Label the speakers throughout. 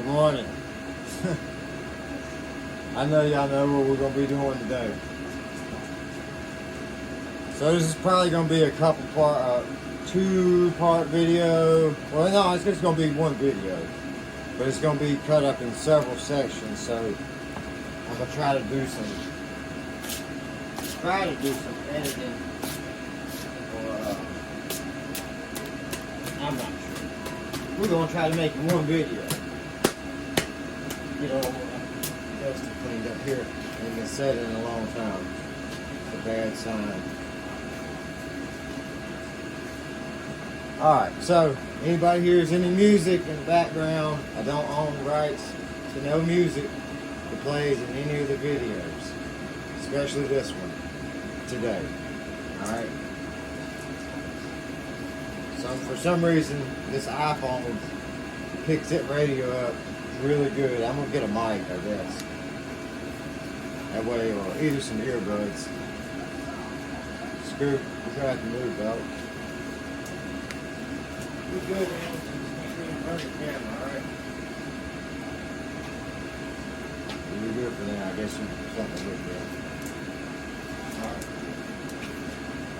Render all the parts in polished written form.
Speaker 1: morning. I know y'all know what we're going to be doing today. So this is probably going to be a couple part, 2-part video. Well, no, it's just going to be one video. But it's going to be cut up in several sections. So I'm going to try to do some editing. Or, I'm not sure. We're going to try to make one video. Get all dust cleaned up here. Ain't been set in a long time. It's a bad sign. Alright, so anybody hears any music in the background, I don't own rights to no music that plays in any of the videos. Especially this one today. Alright. So for some reason this iPhone picks that radio up really good. I'm gonna get a mic, I guess. That way, or either some earbuds. Screw, we're gonna have to move out. We're good, man. Just keep running the camera, alright? We're good for now. I guess you something to look at. Alright.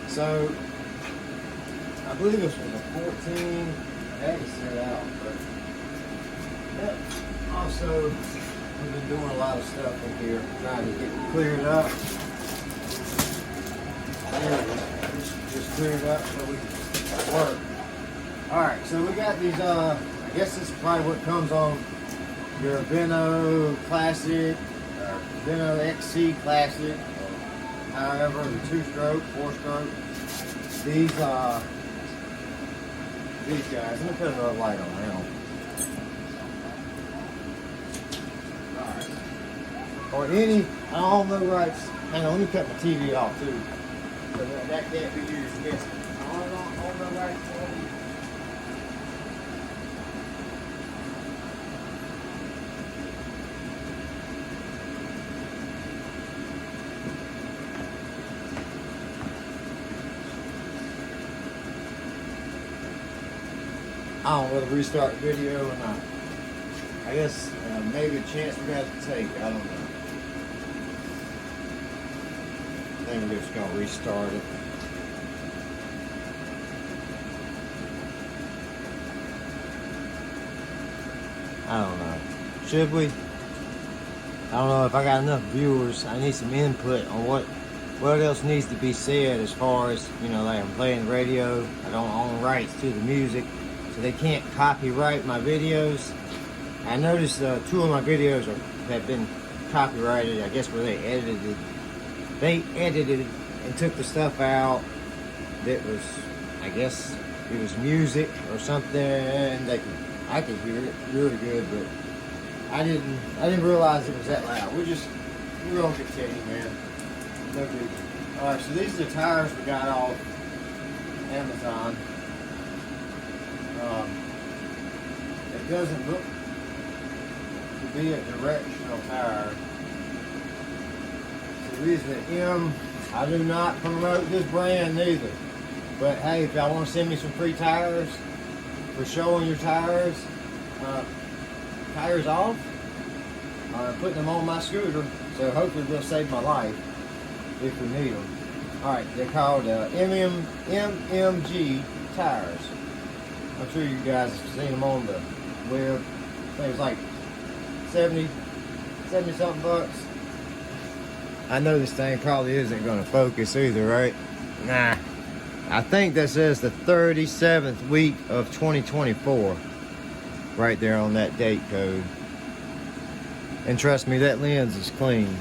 Speaker 1: So, I believe this was a 14. I had to set out, but yep. Also, we've been doing a lot of stuff in here, trying to get it cleared up. There it is. Just cleared up so we can work. Alright, so we got these, I guess this is probably what comes on your Vino Classic, or Vino XC Classic, or however, the 2-stroke, 4-stroke. These guys, let me put another light on now. Alright. Or any, I don't know rights. Hang on, let me cut my TV off too. So that can't be used against me. I don't know rights. I don't know whether to restart the video or not. I guess maybe a chance we're going to have to take. I don't know. I think we're just going to restart it. I don't know. Should we? I don't know if I got enough viewers. I need some input on what else needs to be said as far as, you know, like I'm playing the radio. I don't own rights to the music. They can't copyright my videos. I noticed 2 of my videos have been copyrighted. I guess where they edited and took the stuff out that was, I guess it was music or something. And I could hear it really good, but I didn't realize it was that loud. We're gonna continue, man. No big. All right, so these are the tires we got off Amazon. It doesn't look to be a directional tire. So these are the M. I do not promote this brand neither. But hey, if y'all want to send me some free tires for showing your tires off, putting them on my scooter, so hopefully they'll save my life if we need them. Alright, they're called MMG tires. I'm sure you guys have seen them on the web. I think it's like 70 something bucks. I know this thing probably isn't going to focus either, right? Nah. I think that says the 37th week of 2024 right there on that date code. And trust me, that lens is clean.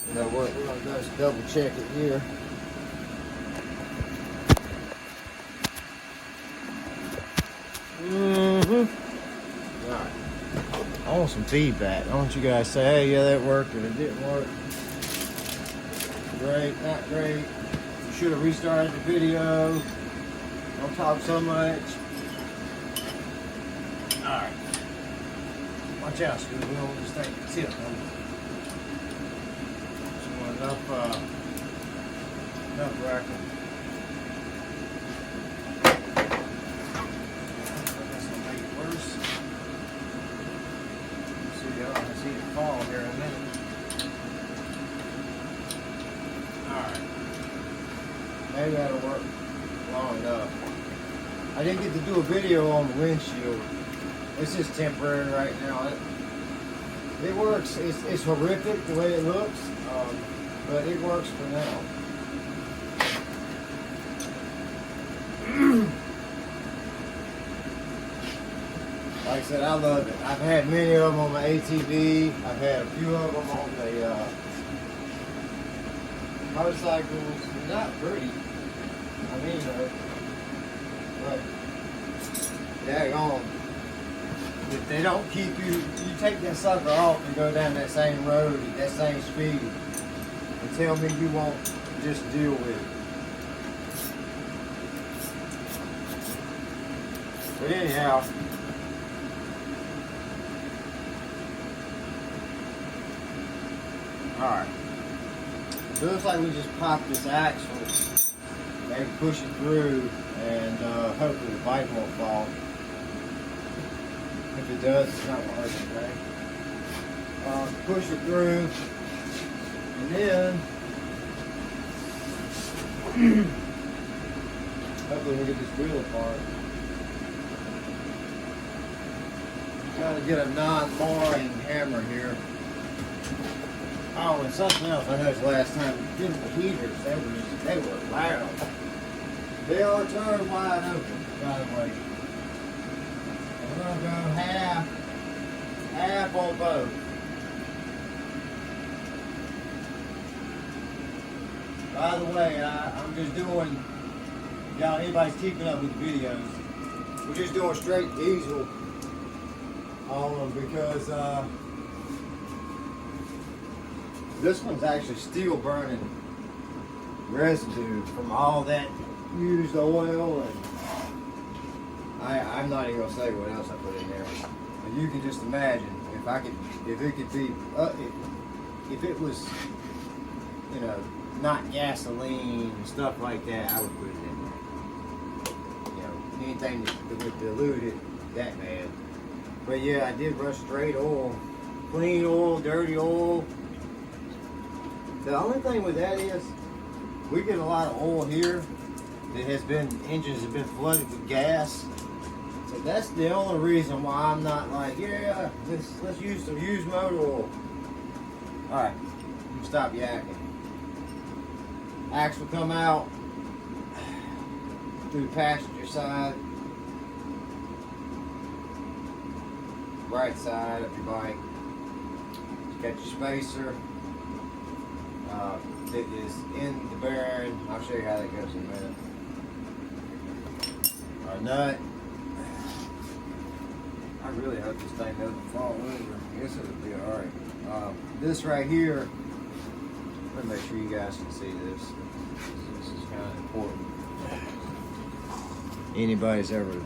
Speaker 1: You know what, we're going to just double check it here. Alright. I want some feedback. I want you guys to say, hey, yeah, that worked, or it didn't work. Great, not great. You should have restarted the video. Don't talk so much. Alright. Watch out, Scooby. We don't want this thing to tip. Enough racking. That's gonna make it worse. here in a minute. Alright. Maybe that'll work long enough. I didn't get to do a video on the windshield. It's just temporary right now. It works. It's horrific the way it looks, but it works for now. Like I said, I love it. I've had many of them on my ATV. I've had a few of them on the motorcycles. They're not pretty. I mean, but daggone, if they don't keep you, you take that sucker off and go down that same road at that same speed, and tell me you won't just deal with it. But anyhow, alright. So it looks like we just popped this axle, maybe push it through, and hopefully the bike won't fall. If it does, it's not going to hurt anything. Push it through, and then hopefully we'll get this wheel apart. Trying to get a non-marring hammer here. Oh, and something else I noticed last time, the heaters, they were loud. They are turned wide open, by the way. We're going to go half on both. By the way, I'm just doing, y'all, anybody's keeping up with the videos, we're just doing straight diesel on them because this one's actually still burning residue from all that used oil, and I'm not even gonna say what else I put in there. But you can just imagine if it was, you know, not gasoline and stuff like that, I would put it in there. You know, anything that would dilute it that bad. But yeah, I did rush straight oil, clean oil, dirty oil. The only thing with that is, we get a lot of oil here that engines have been flooded with gas. So that's the only reason why I'm not like, yeah, let's use some used motor oil. Alright, you can stop yakking. Axle come out through the passenger side, right side of your bike. Got your spacer. It is in the bearing. I'll show you how that goes in a minute. Our nut. I really hope this thing doesn't fall over. I guess it'll be alright. This right here, let me make sure you guys can see this. This is kind of important. Anybody's ever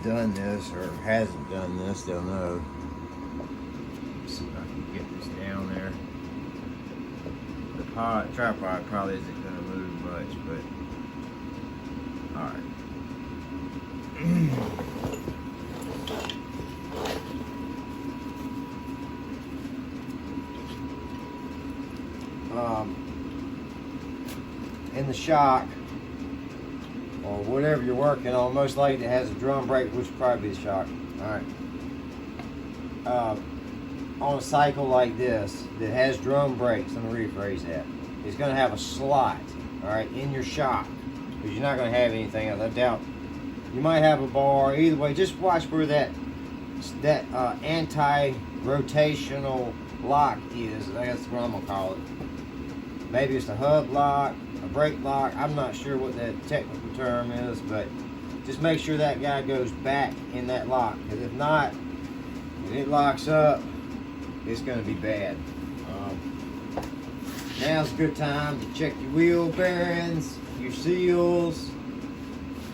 Speaker 1: done this or hasn't done this, they'll know. Let's see if I can get this down there. The tripod probably isn't going to move much, but alright. In the shock or whatever you're working on, most likely it has a drum brake, which would probably be the shock. Alright. On a cycle like this that has drum brakes, let me rephrase that, it's going to have a slot, alright, in your shock, because you're not going to have anything else. I doubt you might have a bar. Either way, just watch where that anti-rotational lock is. That's what I'm going to call it. Maybe it's a hub lock, a brake lock. I'm not sure what that technical term is, but just make sure that guy goes back in that lock, because if not, when it locks up, it's going to be bad. Now's a good time to check your wheel bearings, your seals,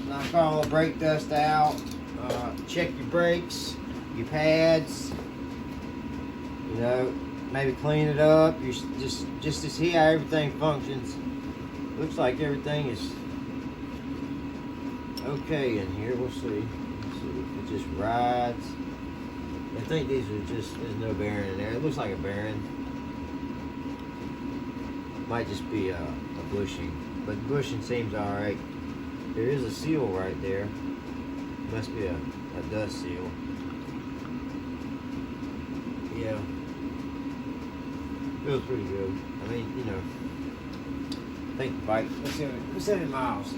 Speaker 1: knock all the brake dust out, check your brakes, your pads, you know, maybe clean it up, just to see how everything functions. Looks like everything is okay in here. We'll see. It just rides. I think these are just, there's no bearing in there. It looks like a bearing. Might just be a bushing, but the bushing seems alright. There is a seal right there. Must be a dust seal. Yeah. Feels pretty good. I mean, you know, I think the bike, let's see how many miles.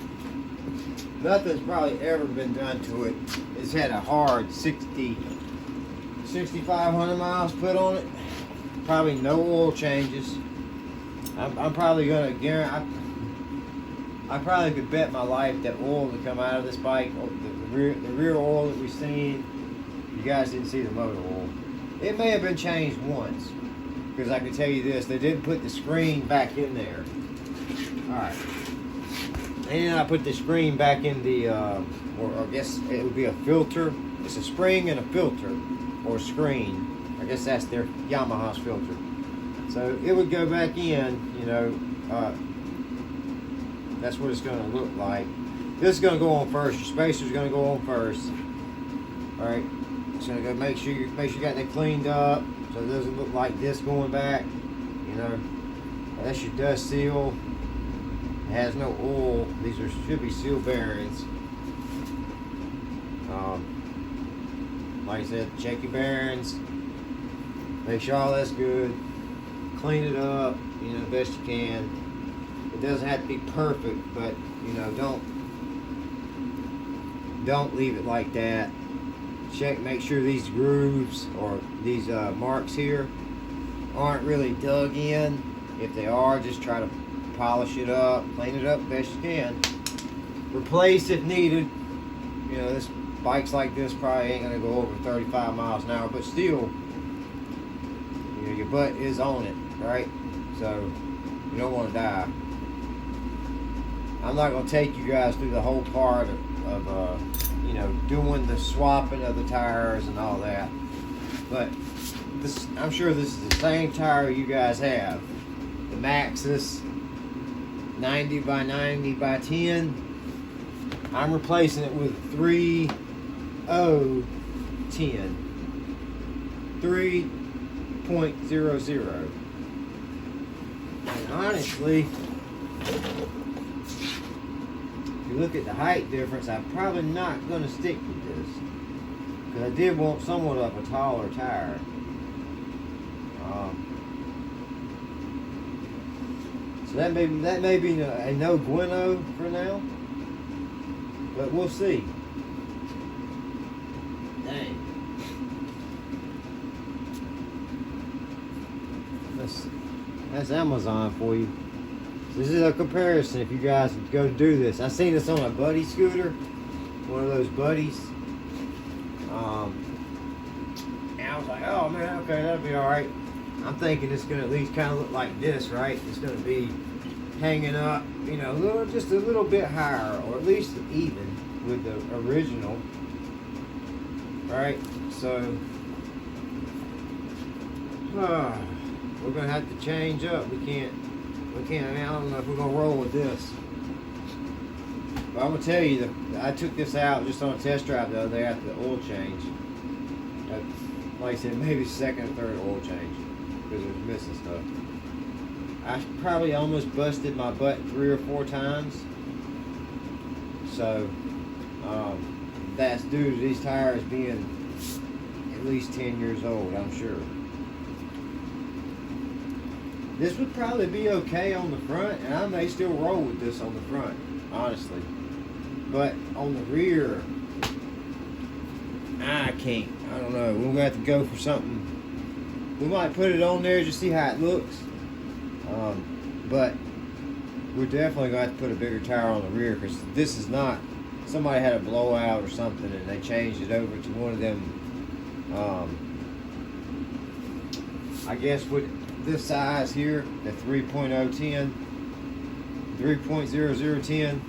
Speaker 1: Nothing's probably ever been done to it. It's had a hard 6,500 miles put on it. Probably no oil changes. I'm probably gonna guarantee. I probably could bet my life that oil to come out of this bike, the rear oil that we've seen. You guys didn't see the motor oil. It may have been changed once, because I can tell you this: they didn't put the screen back in there. All right. They did not put the screen back in the, or I guess it would be a filter. It's a spring and a filter, or screen. I guess that's their Yamaha's filter. So it would go back in, you know, that's what it's going to look like. This is going to go on first. Your spacer's going to go on first. All right, it's going to go make sure you got that cleaned up, so it doesn't look like this going back. You know, that's your dust seal. It has no oil. These should be seal bearings. Like I said, check your bearings. Make sure all that's good. Clean it up, you know, best you can. It doesn't have to be perfect, but you know, don't leave it like that. Check, make sure these grooves or these marks here aren't really dug in. If they are, just try to polish it up, clean it up best you can. Replace if needed. You know, this bikes like this probably ain't gonna go over 35 miles an hour, but still, you know, your butt is on it, right? So you don't want to die. I'm not gonna take you guys through the whole part of you know, doing the swapping of the tires and all that, but this, I'm sure this is the same tire you guys have, the Maxxis 90 by 90 by 10. I'm replacing it with 3.010 3.00. And honestly, if you look at the height difference, I'm probably not going to stick with this, because I did want somewhat of a taller tire. So that may be a no bueno for now, but we'll see. Dang. That's Amazon for you. So this is a comparison if you guys go do this. I seen this on a buddy scooter, one of those buddies. And I was like, oh man, okay, that'll be alright. I'm thinking it's gonna at least kind of look like this, right? It's gonna be hanging up, you know, just a little bit higher, or at least even with the original. Right? So we're gonna have to change up. We can't. I mean, I don't know if we're gonna roll with this. But I'm gonna tell you that I took this out just on a test drive the other day after the oil change. Like I said, maybe second or third oil change, because it was missing stuff. I probably almost busted my butt 3 or 4 times. So that's due to these tires being at least 10 years old, I'm sure. This would probably be okay on the front, and I may still roll with this on the front, honestly. But on the rear, I can't. I don't know. We're going to have to go for something. We might put it on there just to see how it looks. But we're definitely going to have to put a bigger tire on the rear, because this is not, somebody had a blowout or something and they changed it over to one of them, I guess with this size here, the 3.010, 3.0010.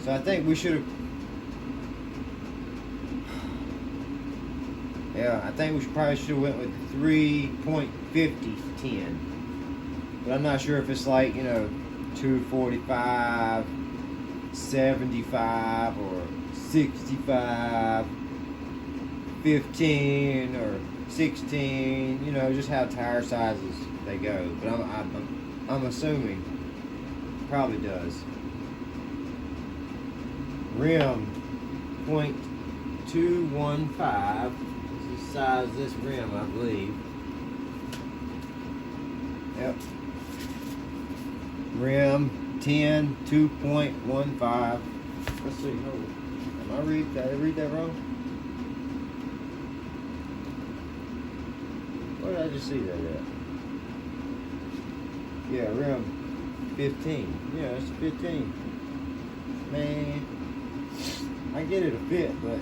Speaker 1: So I think we should have, yeah, I think we probably should have went with 3.5010. But I'm not sure if it's like, you know, 245, 75, or 65, 15 or 16, you know, just how tire sizes they go. But I'm assuming probably does. Rim 0.215 is the size of this rim, I believe. Yep. Rim 10 2.15. Let's see. Hold on. Did I read that wrong? Where did I just see that at? Yeah, rim 15. Yeah, it's 15. Man, I get it a bit, but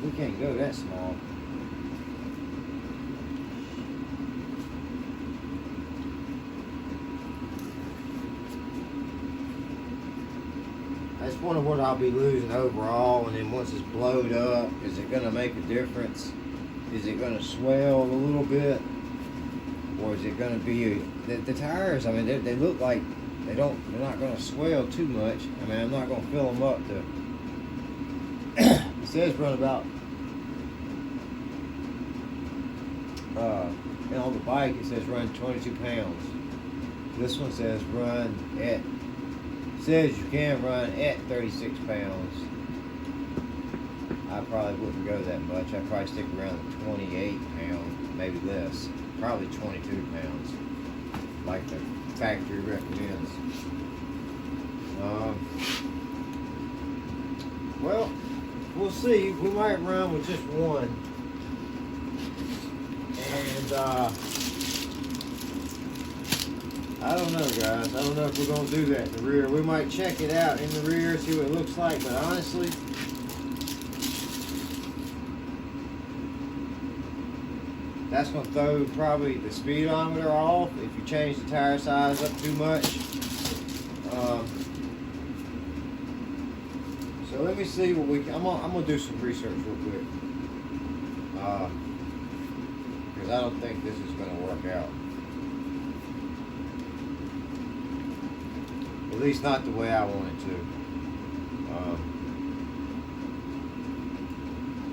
Speaker 1: we can't go that small. I just wonder what I'll be losing overall, and then once it's blowed up, is it going to make a difference? Is it going to swell a little bit, or is it going to be the tires? I mean, they look like they're not going to swell too much. I mean, I'm not going to fill them up to. It says run about. And on the bike it says run 22 pounds. This one says run at. Says you can run at 36 pounds. I probably wouldn't go that much. I'd probably stick around the 28 pound, maybe less. Probably 22 pounds, like the factory recommends. Well, we'll see. We might run with just one. And I don't know, guys. I don't know if we're going to do that in the rear. We might check it out in the rear, see what it looks like, but honestly, that's going to throw probably the speedometer off if you change the tire size up too much. So let me see what we can. I'm gonna do some research real quick, because I don't think this is going to work out. At least not the way I want it to.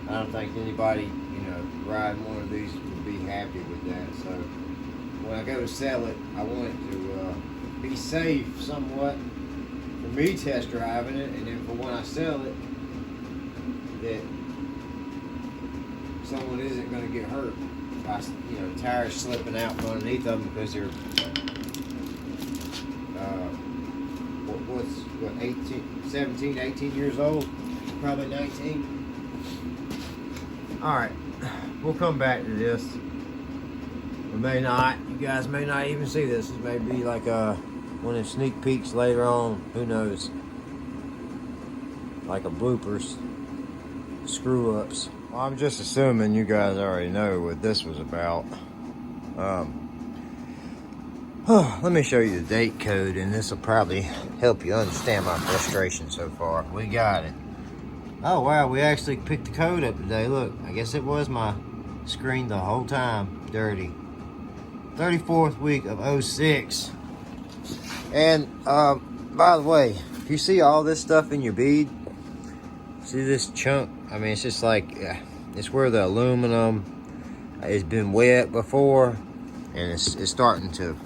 Speaker 1: I don't think anybody, riding one of these would be happy with that. So when I go to sell it, I want it to be safe somewhat for me test driving it, and then for when I sell it, that someone isn't going to get hurt by tires slipping out from underneath them because they're 17, 18 years old, probably 19. All right, we'll come back to this. We may not. You guys may not even see this. This may be like one of the sneak peeks later on. Who knows? Like a bloopers, screw ups. Well, I'm just assuming you guys already know what this was about. Let me show you the date code, and this will probably help you understand my frustration so far. We got it. Oh wow, we actually picked the code up today. Look, I guess it was my screen the whole time dirty. 34th week of 06. And by the way, if you see all this stuff in your bead, see this chunk? I mean, it's just like, it's where the aluminum has been wet before, and it's starting to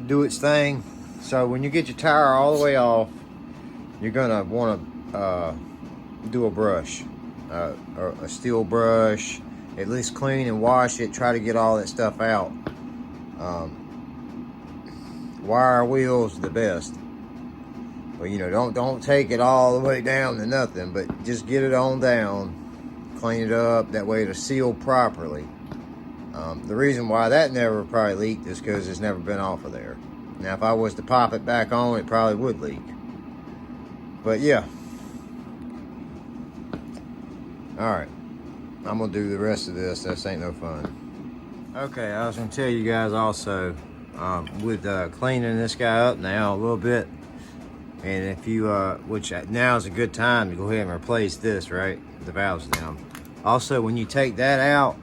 Speaker 1: do its thing. So when you get your tire all the way off, you're gonna want to do a brush, or a steel brush. At least clean and wash it. Try to get all that stuff out. Wire wheels the best. But don't take it all the way down to nothing, but just get it on down, clean it up, that way it'll seal properly. The reason why that never probably leaked is because it's never been off of there. Now if I was to pop it back on, it probably would leak. But yeah. Alright, I'm gonna do the rest of this. This ain't no fun. Okay, I was gonna tell you guys also, with cleaning this guy up now a little bit, and if you which now is a good time to go ahead and replace this, right, the valves down. Also, when you take that out,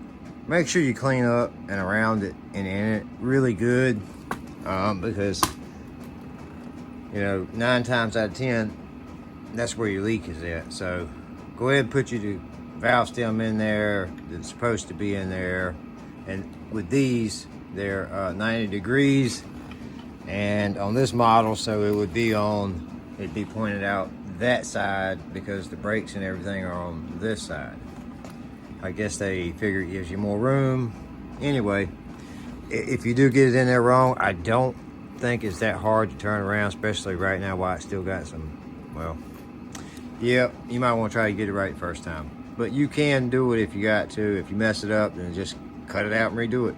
Speaker 1: make sure you clean up and around it and in it really good, because 9 times out of 10 that's where your leak is at. So go ahead and put your valve stem in there that's supposed to be in there. And with these, they're 90 degrees. And on this model, so it'd be pointed out that side because the brakes and everything are on this side. I guess they figure it gives you more room. Anyway, if you do get it in there wrong, I don't think it's that hard to turn around, especially right now while it's still got some, well, yeah, you might want to try to get it right the first time. But you can do it if you got to. If you mess it up, then just cut it out and redo it.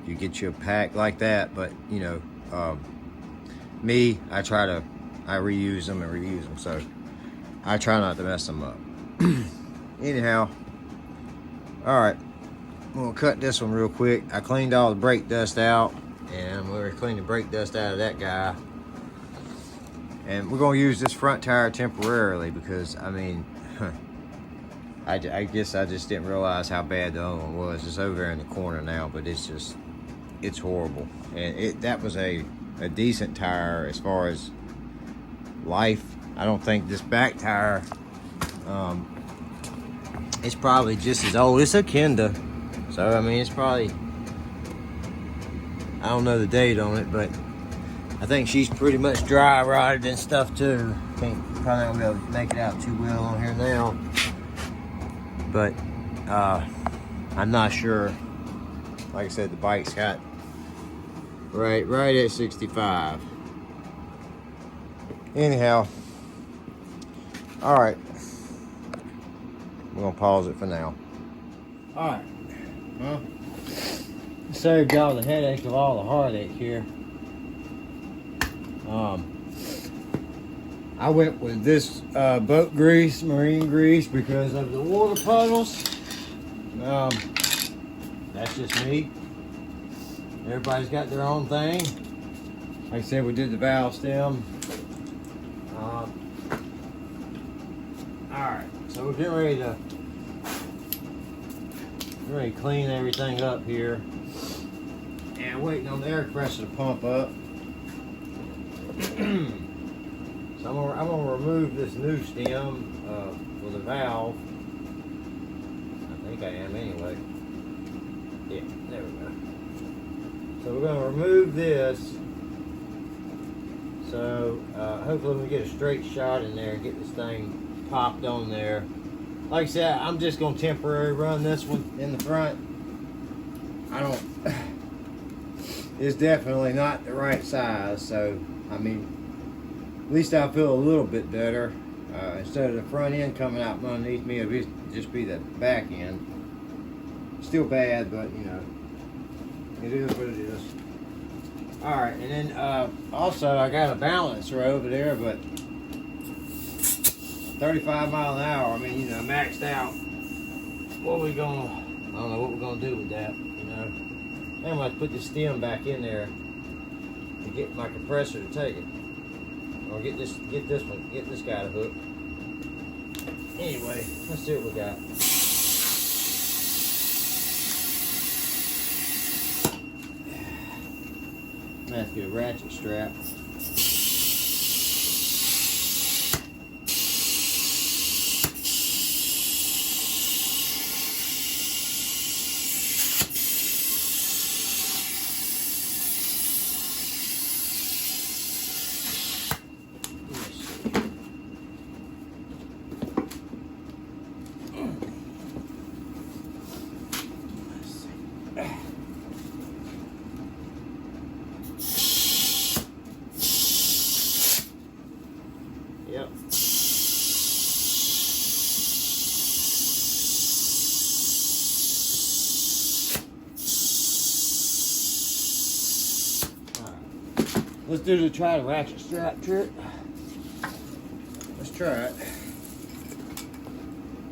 Speaker 1: You get you a pack like that, but you know, me, I reuse them and reuse them, so I try not to mess them up. Anyhow, all right, I'm gonna cut this one real quick. I cleaned all the brake dust out, and I'm gonna clean the brake dust out of that guy. And we're gonna use this front tire temporarily because, I mean, I guess I just didn't realize how bad the other one was. It's over there in the corner now, but it's horrible. And that was a decent tire as far as life. I don't think this back tire, it's probably just as old. It's a Kenda, so I mean, it's probably, I don't know the date on it, but I think she's pretty much dry rotted and stuff too. Probably not gonna be able to make it out too well on here now, but I'm not sure. Like I said, the bike's got right at 65. Anyhow, all right, we're gonna pause it for now. All right, well, saved y'all the headache of all the heartache here. I went with this boat grease, marine grease, because of the water puddles. That's just me. Everybody's got their own thing. Like I said, we did the valve stem. Alright, so we're getting ready to clean everything up here. And waiting on the air compressor to pump up. So I'm gonna remove this new stem for the valve. I think I am anyway. Yeah, there we go. So we're gonna remove this. So hopefully we get a straight shot in there and get this thing popped on there. Like I said, I'm just gonna temporarily run this one in the front. It's definitely not the right size, so I mean, at least I feel a little bit better. Instead of the front end coming out from underneath me, it'll just be the back end. Still bad, but you know, it is what it is. Alright, and then also I got a balancer over there, but 35 miles an hour, I mean, you know, maxed out. I don't know what we're gonna do with that, you know. I'm gonna put the stem back in there to get my compressor to take it. Or get this guy to hook. Anyway, let's see what we got. I'm gonna have to get a ratchet strap. Yep. Let's try the ratchet strap trick. Let's try it.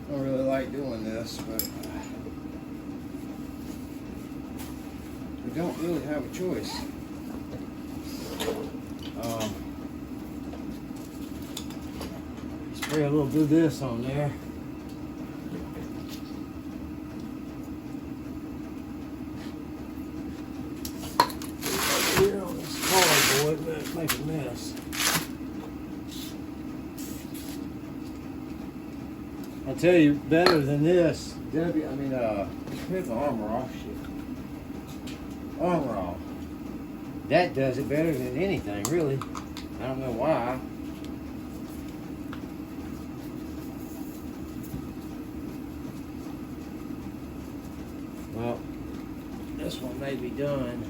Speaker 1: I don't really like doing this, but we don't really have a choice. Spray a little bit of this on there. Here on this cardboard, let's make a mess. I'll tell you, better than this. Here's the armor off. Shit. Armor off. That does it better than anything, really. I don't know why. Well, this one may be done.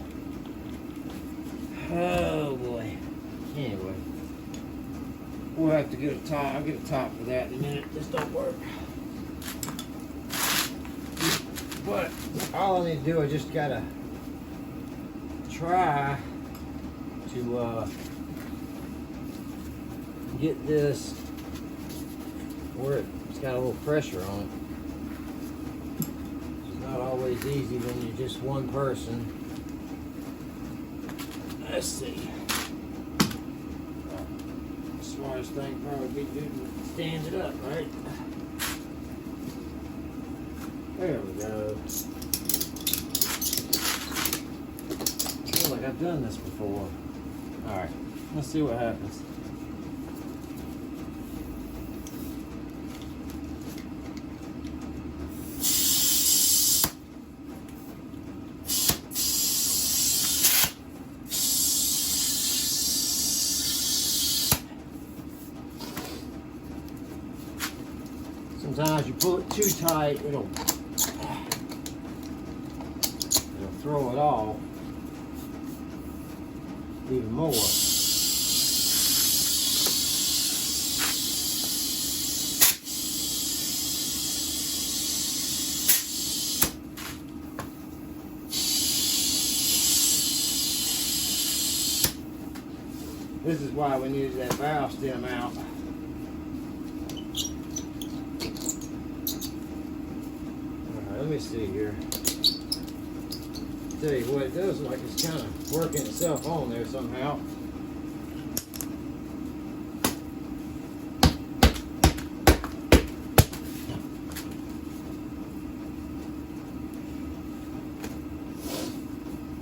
Speaker 1: Oh boy. Anyway, we'll have to get a top. I'll get a top for that in a minute. This don't work. But all I need to do, I just gotta try to get this where it's got a little pressure on it. It's not always easy when you're just one person. Let's see. The smartest thing probably be to stand it up, right? There we go. I feel like I've done this before. Alright, let's see what happens. Sometimes you pull it too tight, it'll throw it off even more. This is why we needed that valve stem out. Let me see here. Tell you what, it does look like it's kind of working itself on there somehow.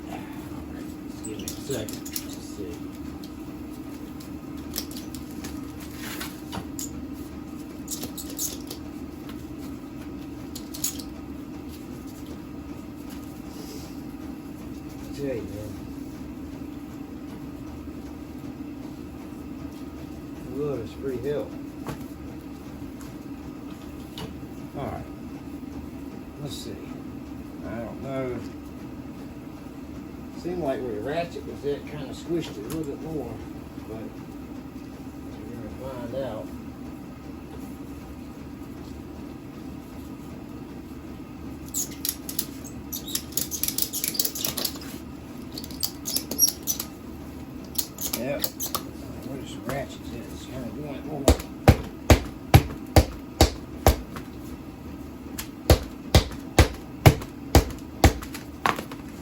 Speaker 1: Alright, give me a second. Let's see. Hey, man. Look, it's free hill. Alright. Let's see. I don't know. Seemed like where the ratchet was at kind of squished it a little bit more, but we're going to find out. Yep. Where this ratchet is, it's kind of doing it more.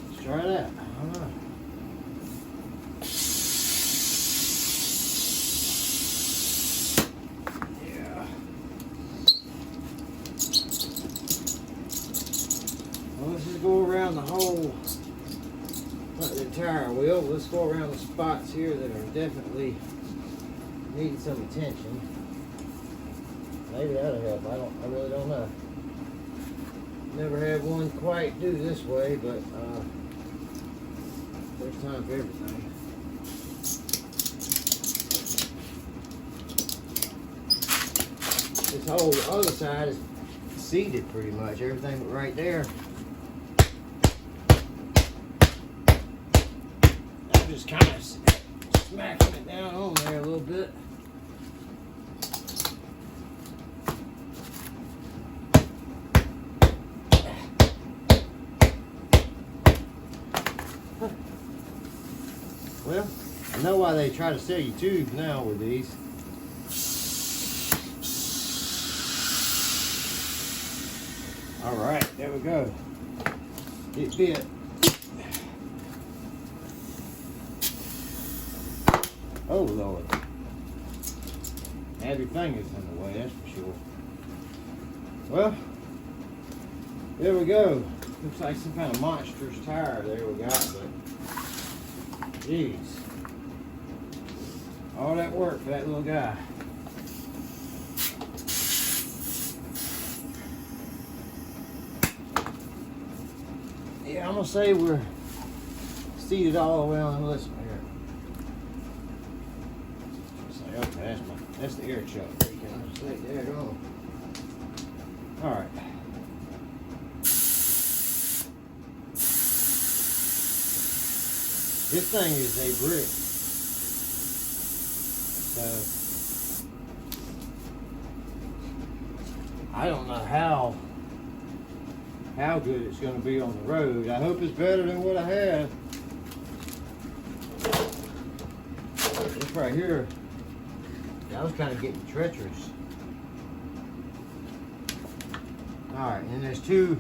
Speaker 1: Let's try that. I don't know. Yeah. Well, let's just go around the whole. Not the entire wheel. Let's go around the spots here that are definitely needing some attention. Maybe that'll help. I really don't know. Never had one quite do this way, but first time for everything. This whole other side is seated pretty much. Everything but right there. Just kind of smacking it down on there a little bit. Well, I know why they try to sell you tubes now with these. All right, there we go. It fit. Oh Lord. Have your fingers in the way, that's for sure. Well, there we go. Looks like some kind of monstrous tire there we got, but jeez. All that work for that little guy. Yeah, I'm gonna say we're seated all the way on this one here. Say, okay, that's the air chuck. There you go. All right. This thing is a brick. So I don't know how good it's going to be on the road. I hope it's better than what I had. This right here, that was kind of getting treacherous. Alright, and there's two,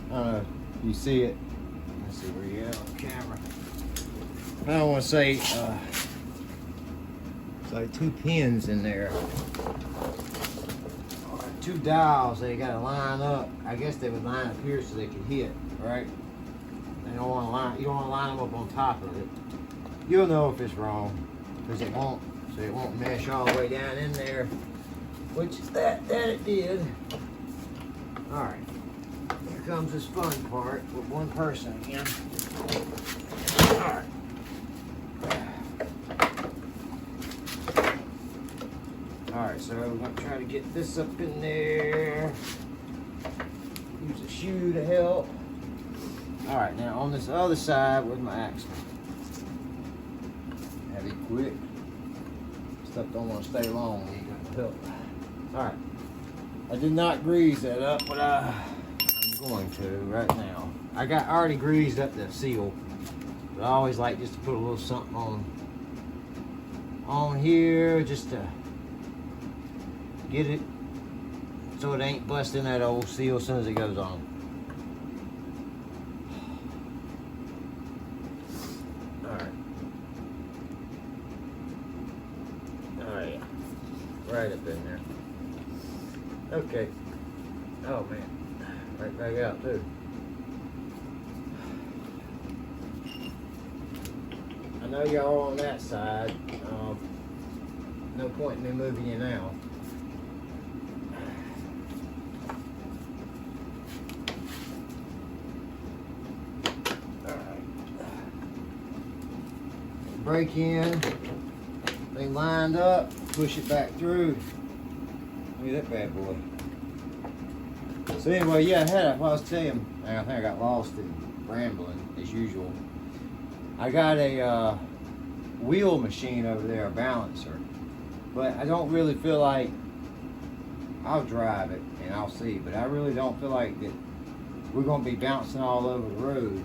Speaker 1: I don't know if you see it. Let's see where you at on the camera. I don't want to say, it's like two pins in there. Two dials they got to line up. I guess they would line up here so they could hit, right? They don't want to line. You don't want to line them up on top of it. You'll know if it's wrong because it won't. So it won't mesh all the way down in there, which is that it did. All right, here comes this fun part with one person again. All right. Alright, so I'm going to try to get this up in there. Use a shoe to help. Alright, now on this other side, where's my axle? Have it quick. Stuff don't want to stay long when you got to help. Alright, I did not grease that up, but I'm going to right now. I already greased up the seal, but I always like just to put a little something on here just to get it so it ain't busting that old seal as soon as it goes on. Alright. Alright. Right up in there. Okay. Oh man. Right back out too. I know y'all on that side. No point in me moving you now. Break in, they lined up, push it back through. Look at that bad boy. So anyway, yeah, I was telling you, I think I got lost in rambling as usual. I got a wheel machine over there, a balancer, but I don't really feel like, I'll drive it and I'll see, but I really don't feel like that we're going to be bouncing all over the road.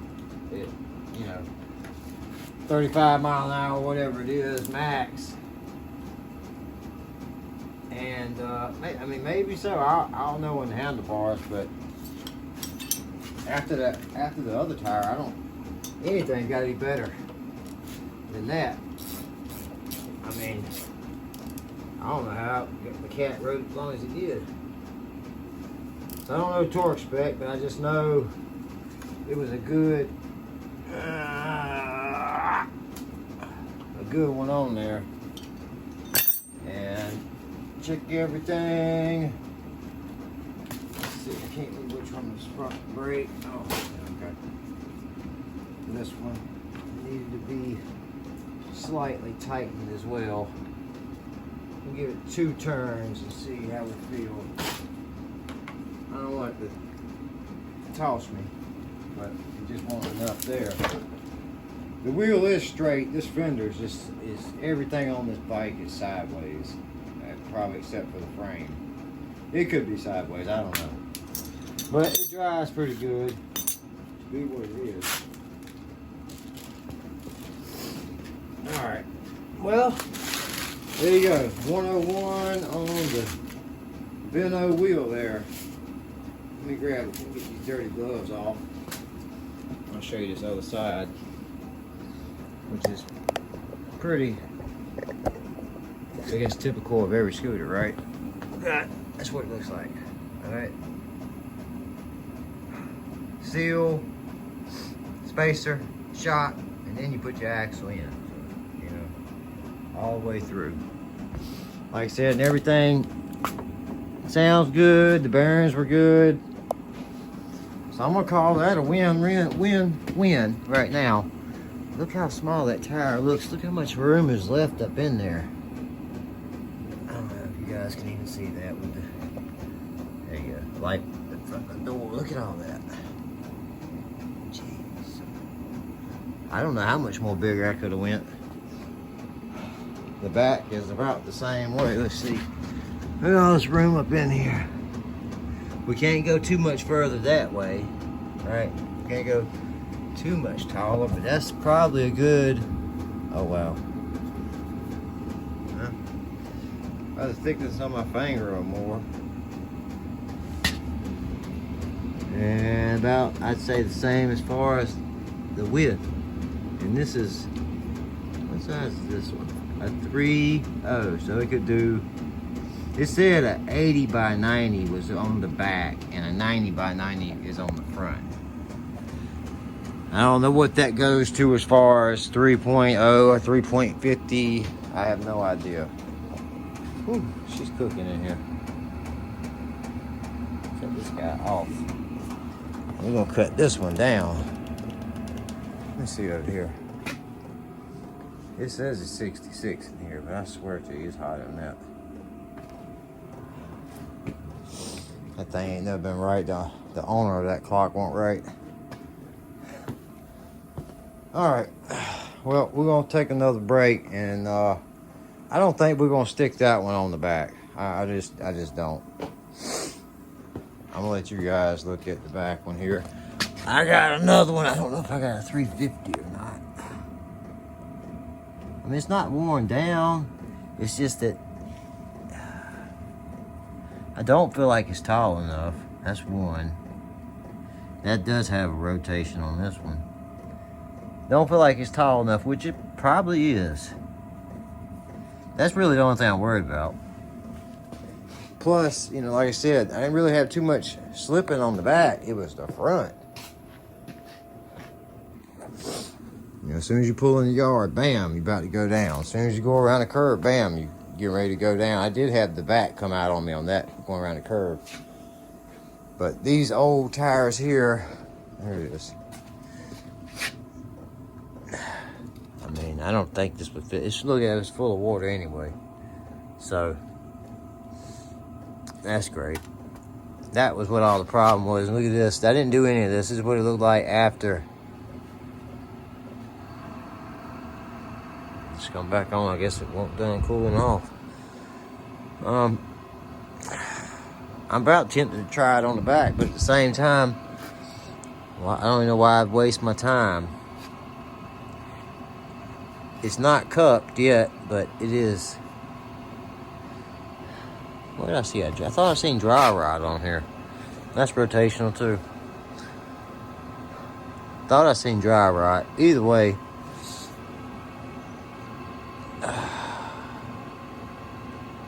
Speaker 1: It, you know, 35 mile an hour, whatever it is, max. And I mean, maybe so. I don't know on the handlebars, but after the other tire, anything's got to be better than that. I mean, I don't know how the cat rode as long as he did. So I don't know torque spec, but I just know it was a good one on there. And check everything. Let's see, I can't remember which one was front brake. Oh, okay. This one needed to be slightly tightened as well. We'll give it 2 turns and see how we feel. I don't want it to toss me, but you just want enough there. The wheel is straight. This fender is everything on this bike is sideways, probably except for the frame. It could be sideways, I don't know. But it drives pretty good to be what it is. All right. Well, there you go. 101 on the Vino wheel there. Let me grab it and get these dirty gloves off. I'll show you this other side, which is pretty, I guess, typical of every scooter, right? That's what it looks like. All right. Seal, spacer, shock, and then you put your axle in. So, you know, all the way through. Like I said, and everything sounds good. The bearings were good. So I'm gonna call that a win right now. Look how small that tire looks. Look how much room is left up in there. I don't know if you guys can even see that with the, there you go, light in front of the door. Look at all that. Jeez. I don't know how much more bigger I could have went. The back is about the same way. Let's see. Look at all this room up in here. We can't go too much further that way, right? Can't go too much taller, but that's probably a good, oh wow. Huh? About the thickness on my finger or more. And about, I'd say the same as far as the width. And this is, what size is this one? A 3.0, so it could do, it said a 80 by 90 was on the back and a 90 by 90 is on the front. I don't know what that goes to as far as 3.0 or 3.50. I have no idea. Whew, she's cooking in here. Cut this guy off. We're gonna cut this one down. Let's see over here. It says it's 66 in here, but I swear to you, it's hotter than that. That thing ain't never been right. The owner of that clock won't right. All right, well, we're gonna take another break, and I don't think we're gonna stick that one on the back. I just don't. I'm gonna let you guys look at the back one here. I got another one. I don't know if I got a 350 or not. I mean, it's not worn down. It's just that I don't feel like it's tall enough. That's one. That does have a rotation on this one. Don't feel like it's tall enough, which it probably is. That's really the only thing I'm worried about. Plus, you know, like I said, I didn't really have too much slipping on the back. It was the front. You know, as soon as you pull in the yard, bam, you're about to go down. As soon as you go around the curve, bam, you get ready to go down. I did have the back come out on me on that, going around the curve. But these old tires here, there it is. I mean, I don't think this would fit. Look at it, it's full of water anyway. So, that's great. That was what all the problem was. Look at this. I didn't do any of this. This is what it looked like after. Just come back on. I guess it won't done cooling off. I'm about tempted to try it on the back, but at the same time, well, I don't even know why I'd waste my time. It's not cupped yet, but it is. What did I see? I thought I seen dry rot on here. That's rotational too. Thought I seen dry rot. Either way,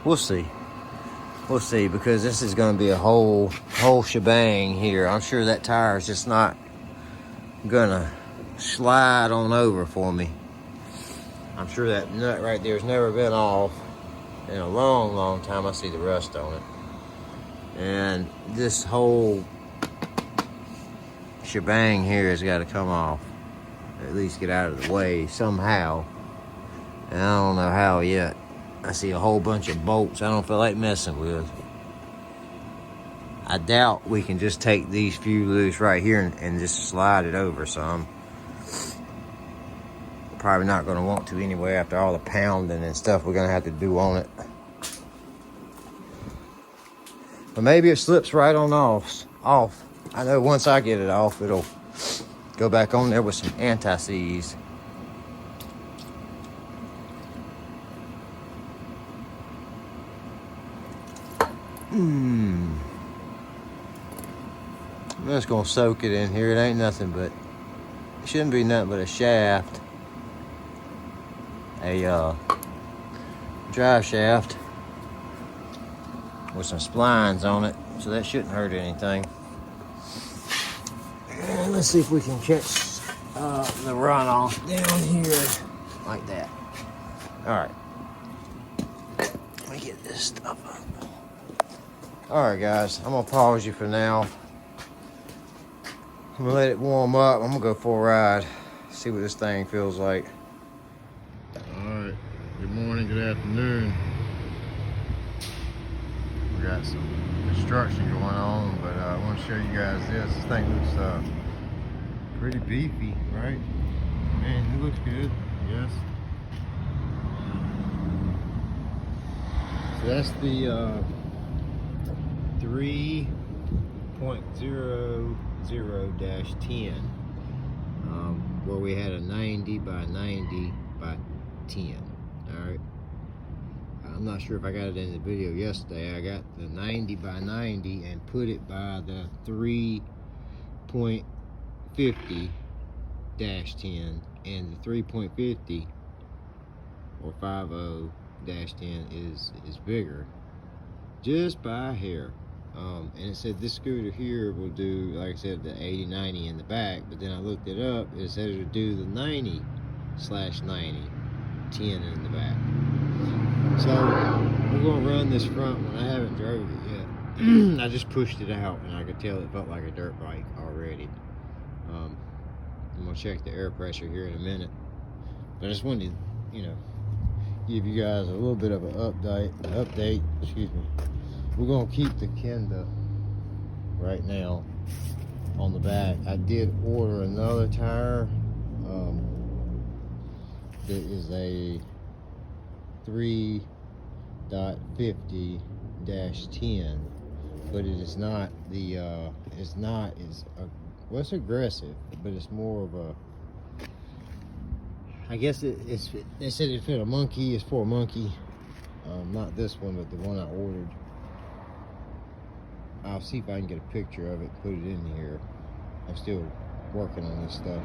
Speaker 1: we'll see. We'll see, because this is going to be a whole shebang here. I'm sure that tire is just not gonna slide on over for me. I'm sure that nut right there has never been off in a long time. I see the rust on it. And this whole shebang here has got to come off. Or at least get out of the way somehow. And I don't know how yet. I see a whole bunch of bolts I don't feel like messing with. I doubt we can just take these few loose right here and just slide it over some. Probably not going to want to anyway after all the pounding and stuff we're going to have to do on it. But maybe it slips right on off. I know once I get it off, it'll go back on there with some anti-seize. I'm just going to soak it in here. It ain't nothing but, it shouldn't be nothing but a shaft. A drive shaft with some splines on it, so that shouldn't hurt anything. And let's see if we can catch the runoff down here like that. All right, let me get this stuff up. All right, guys, I'm gonna pause you for now. I'm gonna let it warm up. I'm gonna go for a ride, see what this thing feels like. All right, good morning, good afternoon. We got some construction going on, but I want to show you guys this. This thing looks pretty beefy, right? Man, it looks good, yes. So that's the 3.00-10, where we had a 90 by 90 by 10. All right. I'm not sure if I got it in the video yesterday. I got the 90 by 90 and put it by the 3.50-10, and the 3.50 or 50-10 is bigger, just by a hair. And it said this scooter here will do, like I said, the 80-90 in the back, but then I looked it up. It said it would do the 90/90 10 in the back. So we're gonna run this front one. I haven't drove it yet. I just pushed it out, and I could tell it felt like a dirt bike already. I'm gonna check the air pressure here in a minute, but I just wanted to, give you guys a little bit of an update. Excuse me. We're gonna keep the Kenda right now on the back. I did order another tire. That is a 3.50-10, but it is not the well, it's aggressive, but it's more of a, I guess they said it fit a monkey. It's for a monkey. Not this one, but the one I ordered. I'll see if I can get a picture of it, put it in here. I'm still working on this stuff,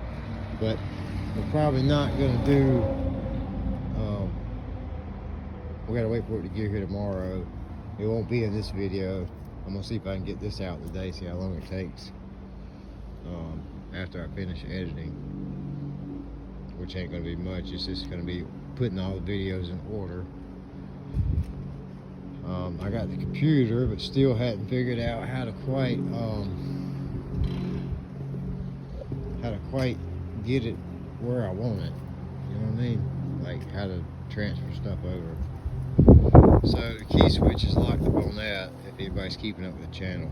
Speaker 1: but we're probably not gonna do, we gotta wait for it to get here tomorrow. It won't be in this video. I'm gonna see if I can get this out today, see how long it takes, after I finish editing, which ain't gonna be much. It's just gonna be putting all the videos in order. I got the computer, but still hadn't figured out how to quite get it where I want it. You know what I mean? Like how to transfer stuff over. So the key switch is locked up on that, if anybody's keeping up with the channel.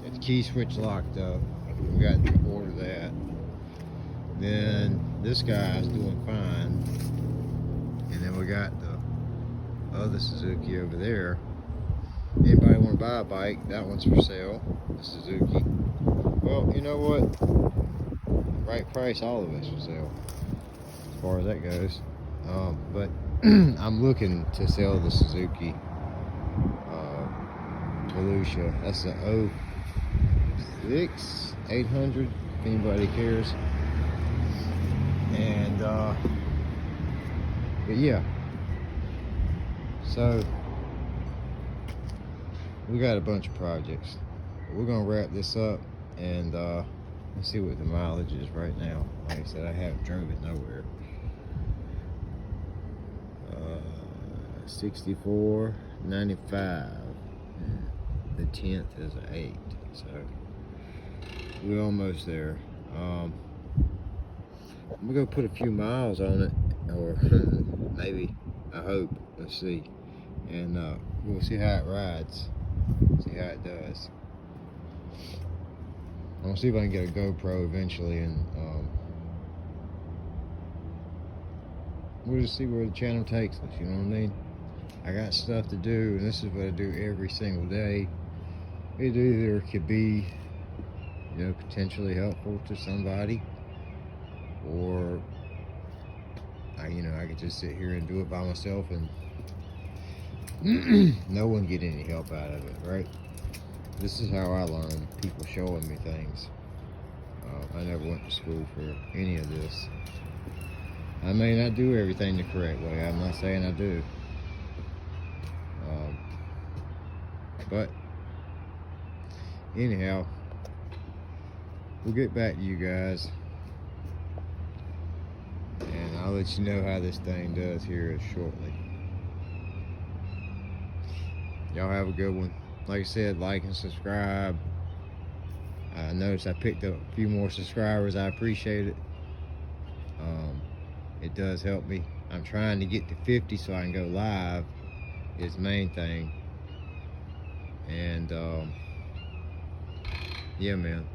Speaker 1: If the key switch locked up, we got to order that. Then this guy's doing fine. And then we got the other Suzuki over there. Anybody want to buy a bike? That one's for sale, the Suzuki. Well, you know what? Right price, all of it's for sale, as far as that goes. But I'm looking to sell the Suzuki Volusia. That's the 06 800, if anybody cares. And but yeah, so we got a bunch of projects. We're gonna wrap this up, and let's see what the mileage is right now. Like I said, I haven't drove it nowhere. 64.95. The 10th is an 8, so we're almost there. I'm gonna go put a few miles on it, or maybe, I hope. Let's see, and we'll see how it rides, see how it does. I'm gonna see if I can get a GoPro eventually, and we'll just see where the channel takes us. You know what I mean? I got stuff to do, and this is what I do every single day. It either could be, potentially helpful to somebody, or I could just sit here and do it by myself and no one get any help out of it, right? This is how I learn, people showing me things. I never went to school for any of this. I may not do everything the correct way. I'm not saying I do. But anyhow, we'll get back to you guys, and I'll let you know how this thing does here shortly. Y'all have a good one. Like I said, like and subscribe. noticed I picked up a few more subscribers. I appreciate it. It does help me. I'm trying to get to 50 so I can go live, is the main thing. And yeah, man.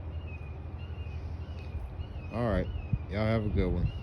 Speaker 1: All right, y'all have a good one.